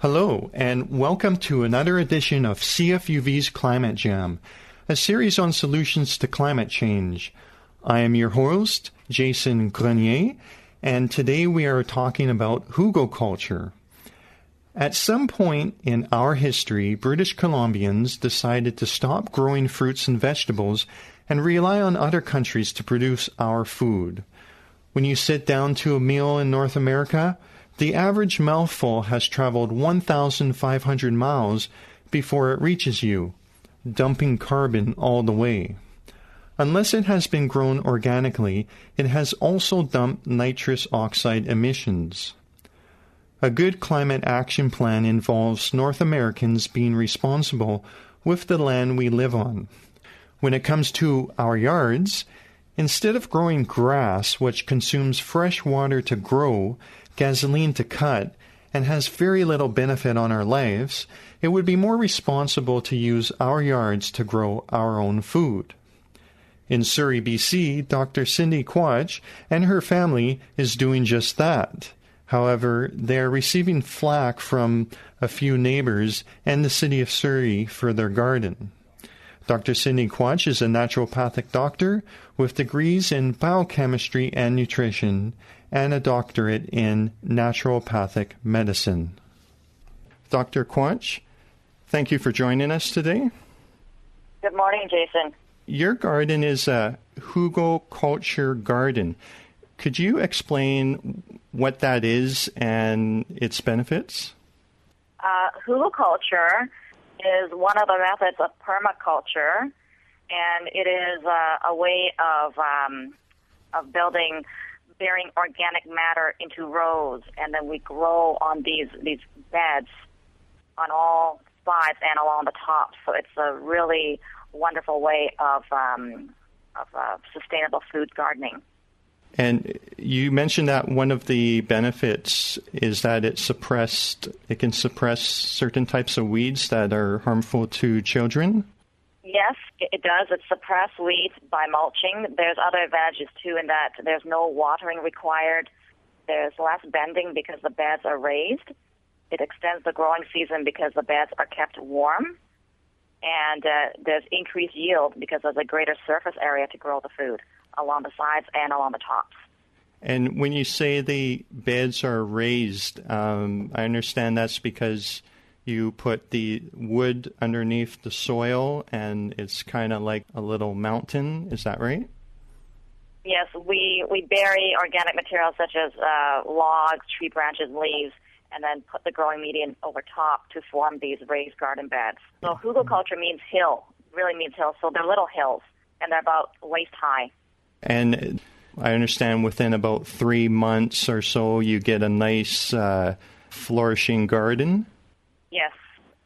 Hello, and welcome to another edition of CFUV's Climate Jam, a series on solutions to climate change. I am your host, Jason Grenier, and today we are talking about hugelkultur. At some point in our history, British Columbians decided to stop growing fruits and vegetables and rely on other countries to produce our food. When you sit down to a meal in North America, the average mouthful has traveled 1,500 miles before it reaches you, dumping carbon all the way. Unless it has been grown organically, it has also dumped nitrous oxide emissions. A good climate action plan involves North Americans being responsible with the land we live on. When it comes to our yards, instead of growing grass, which consumes fresh water to grow, gasoline to cut, and has very little benefit on our lives, it would be more responsible to use our yards to grow our own food. In Surrey, BC, Dr. Cindy Quach and her family is doing just that. However, they are receiving flack from a few neighbors and the city of Surrey for their garden. Dr. Cindy Quach is a naturopathic doctor with degrees in biochemistry and nutrition and a doctorate in naturopathic medicine. Dr. Quach, thank you for joining us today. Good morning, Jason. Your garden is a hugelkultur garden. Could you explain what that is and its benefits? Hugelkultur is one of the methods of permaculture, and it is a way of burying organic matter into rows, and then we grow on these beds on all sides and along the top. So it's a really wonderful way of sustainable food gardening. And you mentioned that one of the benefits is that it can suppress certain types of weeds that are harmful to children? Yes, it does. It suppresses weeds by mulching. There's other advantages, too, in that there's no watering required. There's less bending because the beds are raised. It extends the growing season because the beds are kept warm. And there's increased yield because there's a greater surface area to grow the food along the sides and along the tops. And when you say the beds are raised, I understand that's because you put the wood underneath the soil and it's kind of like a little mountain. Is that right? Yes, we bury organic materials such as logs, tree branches, leaves, and then put the growing medium over top to form these raised garden beds. So hugelkultur means hill, really means hill. So they're little hills, and they're about waist high. And I understand within about 3 months or so, you get a nice flourishing garden. Yes.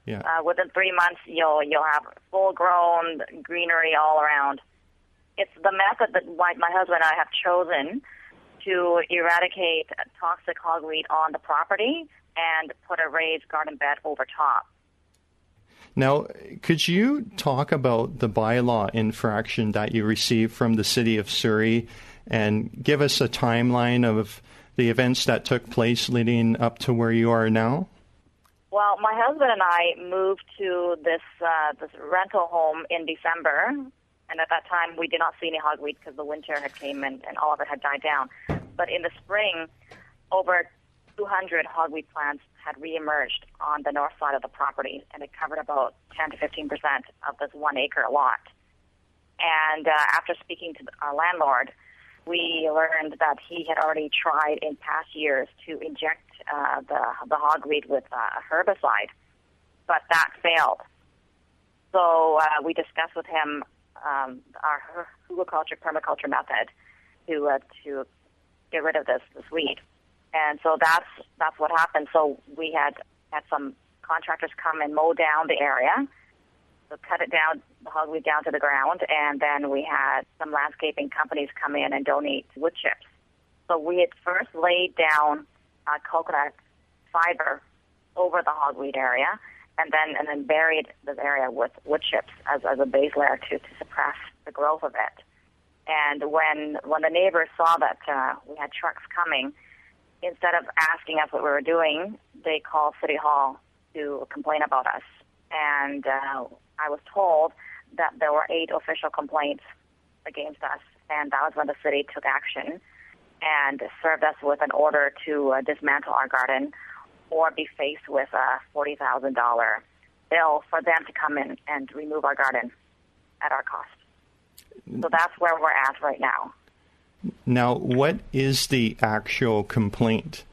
Yeah. Within 3 months, you'll have full-grown greenery all around. It's the method that my husband and I have chosen to eradicate toxic hogweed on the property and put a raised garden bed over top. Now, could you talk about the bylaw infraction that you received from the city of Surrey and give us a timeline of the events that took place leading up to where you are now? Well, my husband and I moved to this rental home in December, and at that time we did not see any hogweed because the winter had came and all of it had died down. But in the spring, over 200 hogweed plants had reemerged on the north side of the property, and it covered about 10 to 15% of this 1 acre lot. And after speaking to our landlord, we learned that he had already tried in past years to inject the hogweed with a herbicide, but that failed. So we discussed with him our hugelkultur permaculture method to get rid of this weed. And so that's what happened. So we had some contractors come and mow down the area, so cut it down, the hogweed down to the ground, and then we had some landscaping companies come in and donate wood chips. So we had first laid down coconut fiber over the hogweed area, and then buried this area with wood chips as a base layer to suppress the growth of it. And when the neighbors saw that we had trucks coming, instead of asking us what we were doing, they called City Hall to complain about us. And I was told that there were 8 official complaints against us, and that was when the city took action and served us with an order to dismantle our garden or be faced with a $40,000 bill for them to come in and remove our garden at our cost. So that's where we're at right now. Now, what is the actual complaint?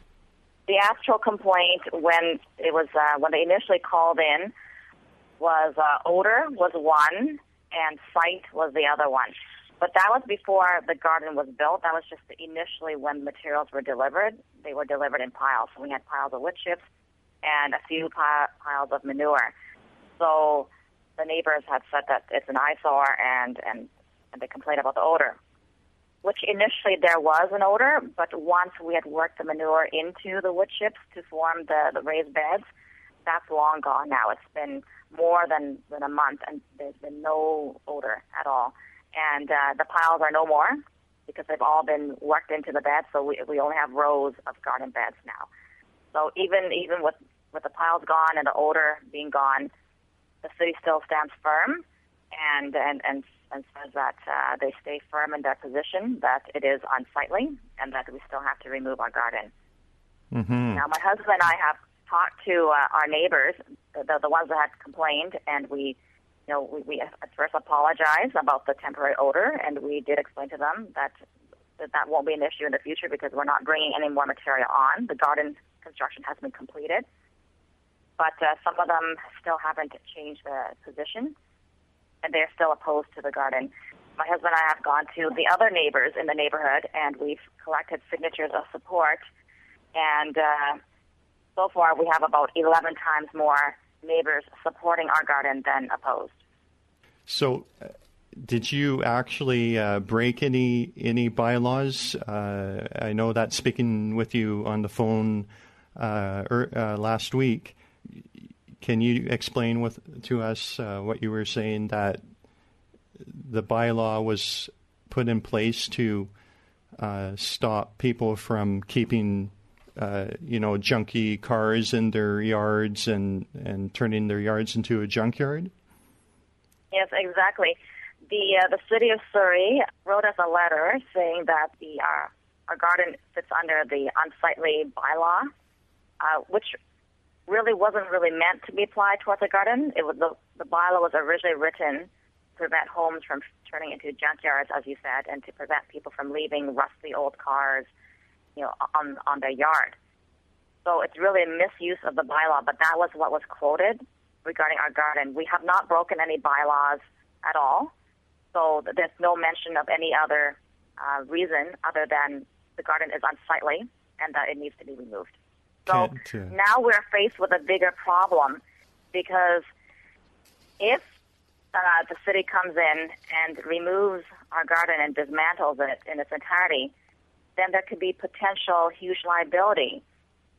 The actual complaint, when they initially called in, was odor was one and site was the other one. But that was before the garden was built. That was just initially when materials were delivered. They were delivered in piles. So we had piles of wood chips and a few piles of manure. So the neighbors had said that it's an eyesore and they complained about the odor, which initially there was an odor, but once we had worked the manure into the wood chips to form the raised beds, that's long gone now. It's been more than a month, and there's been no odor at all. And the piles are no more because they've all been worked into the bed, so we only have rows of garden beds now. So even with the piles gone and the odor being gone, the city still stands firm and says that they stay firm in their position, that it is unsightly, and that we still have to remove our garden. Mm-hmm. Now, my husband and I have talked to our neighbors, the ones that had complained, and we at first apologized about the temporary odor, and we did explain to them that won't be an issue in the future because we're not bringing any more material on. The garden construction has been completed, but some of them still haven't changed the position, and they're still opposed to the garden. My husband and I have gone to the other neighbors in the neighborhood, and we've collected signatures of support, and so far we have about 11 times more neighbors supporting our garden than opposed. So did you actually break any bylaws? I know that speaking with you on the phone last week, can you explain to us what you were saying, that the bylaw was put in place to stop people from keeping junky cars in their yards and turning their yards into a junkyard? Yes, exactly. The city of Surrey wrote us a letter saying that our garden fits under the unsightly bylaw, which really wasn't really meant to be applied towards a garden. It was the bylaw was originally written to prevent homes from turning into junkyards, as you said, and to prevent people from leaving rusty old cars, on their yard. So it's really a misuse of the bylaw, but that was what was quoted regarding our garden. We have not broken any bylaws at all, so there's no mention of any other reason other than the garden is unsightly and that it needs to be removed. So now we're faced with a bigger problem, because if the city comes in and removes our garden and dismantles it in its entirety, then there could be potential huge liability,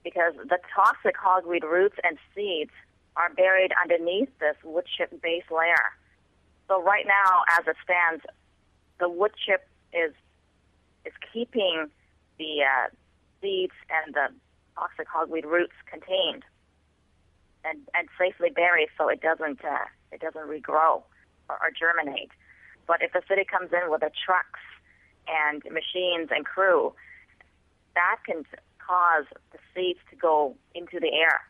because the toxic hogweed roots and seeds are buried underneath this wood chip base layer. So right now, as it stands, the wood chip is keeping the seeds and the toxic hogweed roots contained and safely buried, so it doesn't regrow or germinate. But if the city comes in with the trucks and machines and crew, that can cause the seeds to go into the air.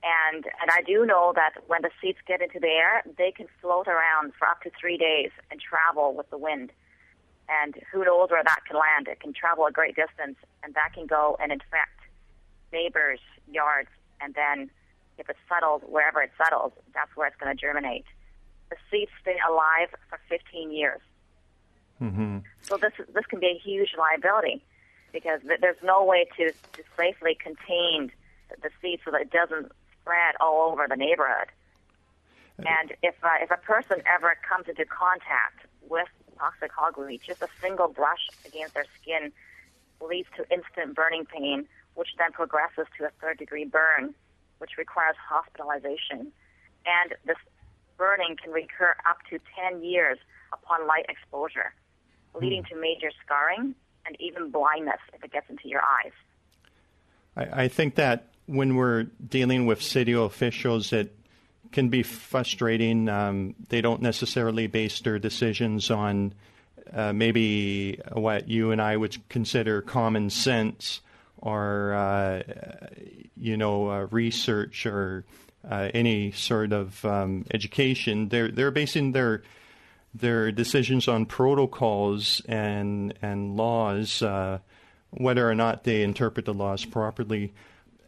And I do know that when the seeds get into the air, they can float around for up to 3 days and travel with the wind. And who knows where that can land. It can travel a great distance, and that can go and infect neighbors' yards. And then if it settles, wherever it settles, that's where it's going to germinate. The seeds stay alive for 15 years. Mm-hmm. So this can be a huge liability, because there's no way to safely contain the seeds so that it doesn't spread all over the neighborhood. And if a person ever comes into contact with toxic hogweed, just a single brush against their skin leads to instant burning pain, which then progresses to a third-degree burn, which requires hospitalization. And this burning can recur up to 10 years upon light exposure, leading to major scarring and even blindness if it gets into your eyes. I think that when we're dealing with city officials, it can be frustrating. They don't necessarily base their decisions on maybe what you and I would consider common sense or, research or any sort of education. They're basing their decisions on protocols and laws, whether or not they interpret the laws properly.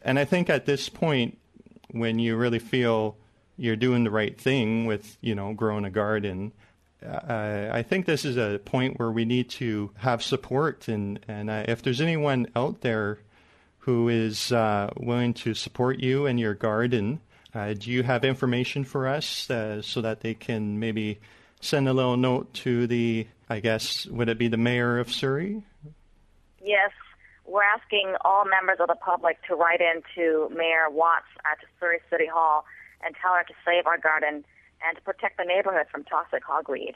And I think at this point, when you really feel you're doing the right thing with, growing a garden, I think this is a point where we need to have support. And if there's anyone out there who is willing to support you and your garden, do you have information for us so that they can maybe send a little note to would it be the mayor of Surrey? Yes. We're asking all members of the public to write in to Mayor Watts at Surrey City Hall and tell her to save our garden and to protect the neighborhood from toxic hogweed.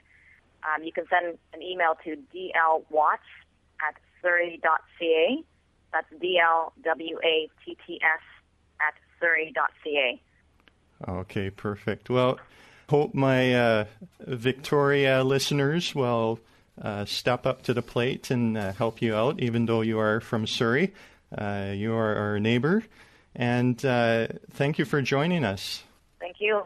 You can send an email to dlwatts@surrey.ca. That's DLWATTS@surrey.ca. Okay, perfect. Well, hope my Victoria listeners will step up to the plate and help you out, even though you are from Surrey. You are our neighbor. And thank you for joining us. Thank you.